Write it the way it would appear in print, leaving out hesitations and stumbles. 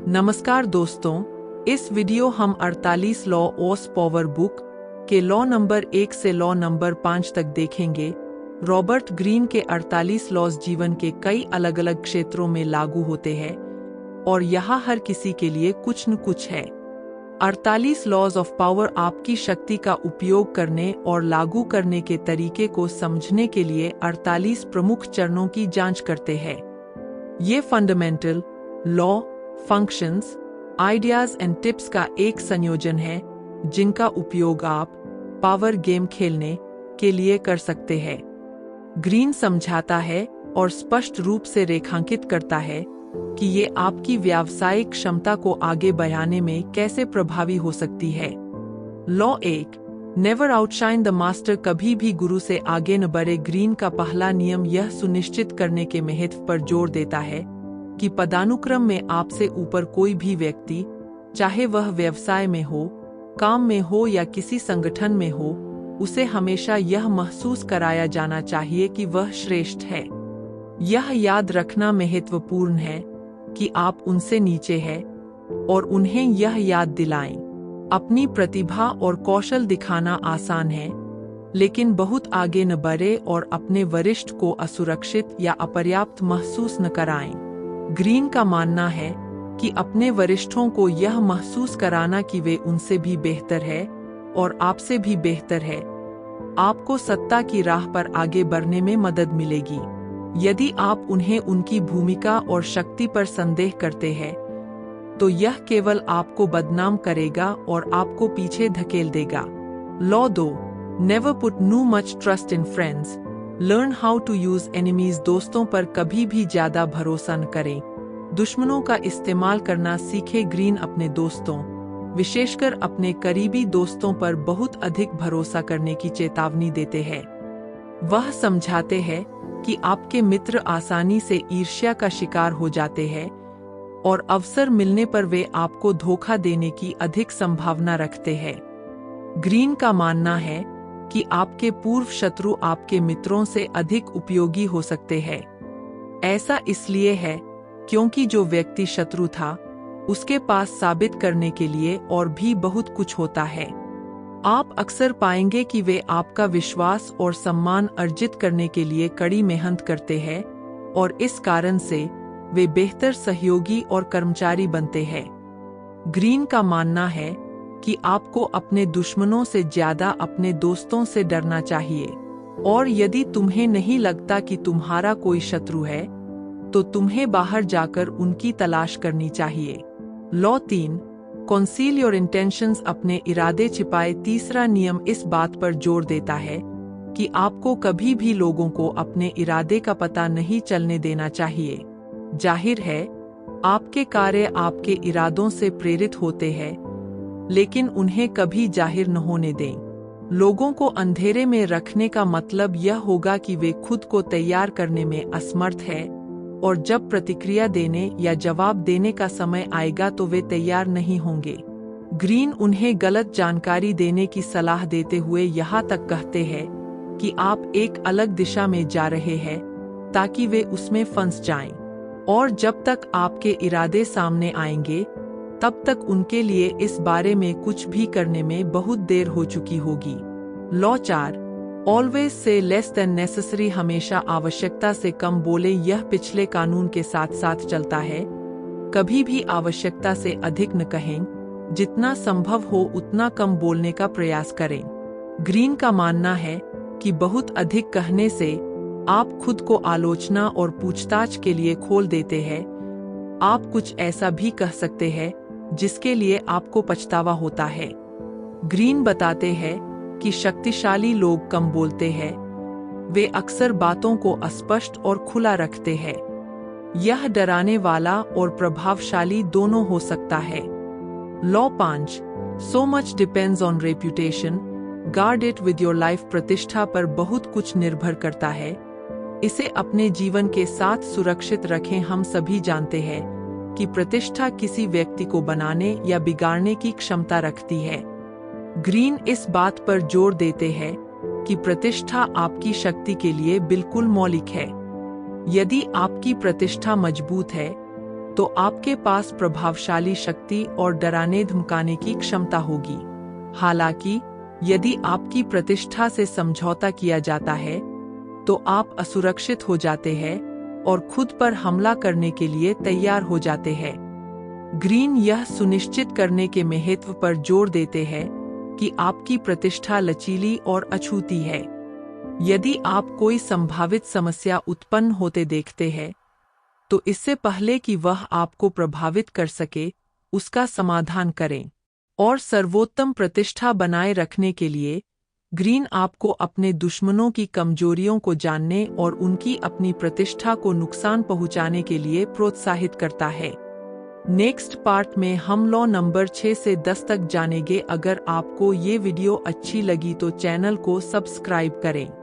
नमस्कार दोस्तों, इस वीडियो हम 48 लॉ ऑफ पावर बुक के लॉ नंबर 1 से लॉ नंबर 5 तक देखेंगे। रॉबर्ट ग्रीन के 48 लॉज जीवन के कई अलग अलग क्षेत्रों में लागू होते हैं और यहाँ हर किसी के लिए कुछ न कुछ है। 48 लॉज ऑफ पावर आपकी शक्ति का उपयोग करने और लागू करने के तरीके को समझने के लिए 48 प्रमुख चरणों की जांच करते हैं। ये fundamental law, functions, ideas and tips का एक संयोजन है जिनका उपयोग आप पावर गेम खेलने के लिए कर सकते हैं। ग्रीन समझाता है और स्पष्ट रूप से रेखांकित करता है कि ये आपकी व्यावसायिक क्षमता को आगे बढ़ाने में कैसे प्रभावी हो सकती है। Law 1, never outshine the master, कभी भी गुरु से आगे न बढ़े। ग्रीन का पहला नियम यह सुनिश्चित करने के महत्व पर जोर देता है कि पदानुक्रम में आपसे ऊपर कोई भी व्यक्ति, चाहे वह व्यवसाय में हो, काम में हो या किसी संगठन में हो, उसे हमेशा यह महसूस कराया जाना चाहिए कि वह श्रेष्ठ है। यह याद रखना महत्वपूर्ण है कि आप उनसे नीचे हैं और उन्हें यह याद दिलाएं। अपनी प्रतिभा और कौशल दिखाना आसान है, लेकिन बहुत आगे न बढ़े और अपने वरिष्ठ को असुरक्षित या अपर्याप्त महसूस न कराएं। ग्रीन का मानना है कि अपने वरिष्ठों को यह महसूस कराना कि वे उनसे भी बेहतर है और आपसे भी बेहतर है, आपको सत्ता की राह पर आगे बढ़ने में मदद मिलेगी। यदि आप उन्हें उनकी भूमिका और शक्ति पर संदेह करते हैं, तो यह केवल आपको बदनाम करेगा और आपको पीछे धकेल देगा। Law 2, never put too much trust in friends, learn how to use enemies, दोस्तों पर कभी भी ज्यादा भरोसा न करें, दुश्मनों का इस्तेमाल करना सीखे। ग्रीन अपने दोस्तों, विशेषकर अपने करीबी दोस्तों पर बहुत अधिक भरोसा करने की चेतावनी देते हैं। वह समझाते हैं कि आपके मित्र आसानी से ईर्ष्या का शिकार हो जाते हैं और अवसर मिलने पर वे आपको धोखा देने की अधिक संभावना रखते हैं। ग्रीन का मानना है कि आपके पूर्व शत्रु आपके मित्रों से अधिक उपयोगी हो सकते हैं। ऐसा इसलिए है क्योंकि जो व्यक्ति शत्रु था, उसके पास साबित करने के लिए और भी बहुत कुछ होता है। आप अक्सर पाएंगे कि वे आपका विश्वास और सम्मान अर्जित करने के लिए कड़ी मेहनत करते हैं और इस कारण से वे बेहतर सहयोगी और कर्मचारी बनते हैं। ग्रीन का मानना है कि आपको अपने दुश्मनों से ज्यादा अपने दोस्तों से डरना चाहिए, और यदि तुम्हें नहीं लगता कि तुम्हारा कोई शत्रु है, तो तुम्हें बाहर जाकर उनकी तलाश करनी चाहिए। लॉ 3, कंसील योर इंटेंशंस, अपने इरादे छिपाए। तीसरा नियम इस बात पर जोर देता है कि आपको कभी भी लोगों को अपने इरादे का पता नहीं चलने देना चाहिए। जाहिर है, आपके कार्य आपके इरादों से प्रेरित होते हैं, लेकिन उन्हें कभी जाहिर न होने दें। लोगों को अंधेरे में रखने का मतलब यह होगा कि वे खुद को तैयार करने में असमर्थ है और जब प्रतिक्रिया देने या जवाब देने का समय आएगा तो वे तैयार नहीं होंगे। ग्रीन उन्हें गलत जानकारी देने की सलाह देते हुए यहाँ तक कहते हैं कि आप एक अलग दिशा में जा रहे हैं ताकि वे उसमें फंस जाएं, और जब तक आपके इरादे सामने आएंगे तब तक उनके लिए इस बारे में कुछ भी करने में बहुत देर हो चुकी होगी। Law 4, always say less than necessary, हमेशा आवश्यकता से कम बोले। यह पिछले कानून के साथ साथ चलता है, कभी भी आवश्यकता से अधिक न कहें, जितना संभव हो उतना कम बोलने का प्रयास करें। ग्रीन का मानना है कि बहुत अधिक कहने से आप खुद को आलोचना और पूछताछ के लिए खोल देते हैं। आप कुछ ऐसा भी कह सकते हैं जिसके लिए आपको पछतावा होता है। ग्रीन बताते हैं कि शक्तिशाली लोग कम बोलते हैं, वे अक्सर बातों को अस्पष्ट और खुला रखते हैं। यह डराने वाला और प्रभावशाली दोनों हो सकता है। Law 5, so much depends on reputation, guard it with your life, प्रतिष्ठा पर बहुत कुछ निर्भर करता है, इसे अपने जीवन के साथ सुरक्षित रखें। हम सभी जानते हैं कि प्रतिष्ठा किसी व्यक्ति को बनाने या बिगाड़ने की क्षमता रखती है। ग्रीन इस बात पर जोर देते हैं कि प्रतिष्ठा आपकी शक्ति के लिए बिल्कुल मौलिक है। यदि आपकी प्रतिष्ठा मजबूत है, तो आपके पास प्रभावशाली शक्ति और डराने धमकाने की क्षमता होगी। हालांकि यदि आपकी प्रतिष्ठा से समझौता किया जाता है तो आप असुरक्षित हो जाते हैं और खुद पर हमला करने के लिए तैयार हो जाते हैं। ग्रीन यह सुनिश्चित करने के महत्व पर जोर देते हैं कि आपकी प्रतिष्ठा लचीली और अछूती है। यदि आप कोई संभावित समस्या उत्पन्न होते देखते हैं तो इससे पहले कि वह आपको प्रभावित कर सके, उसका समाधान करें। और सर्वोत्तम प्रतिष्ठा बनाए रखने के लिए ग्रीन आपको अपने दुश्मनों की कमजोरियों को जानने और उनकी अपनी प्रतिष्ठा को नुकसान पहुंचाने के लिए प्रोत्साहित करता है। नेक्स्ट पार्ट में हम लॉ नंबर 6 से 10 तक जानेंगे। अगर आपको ये वीडियो अच्छी लगी तो चैनल को सब्सक्राइब करें।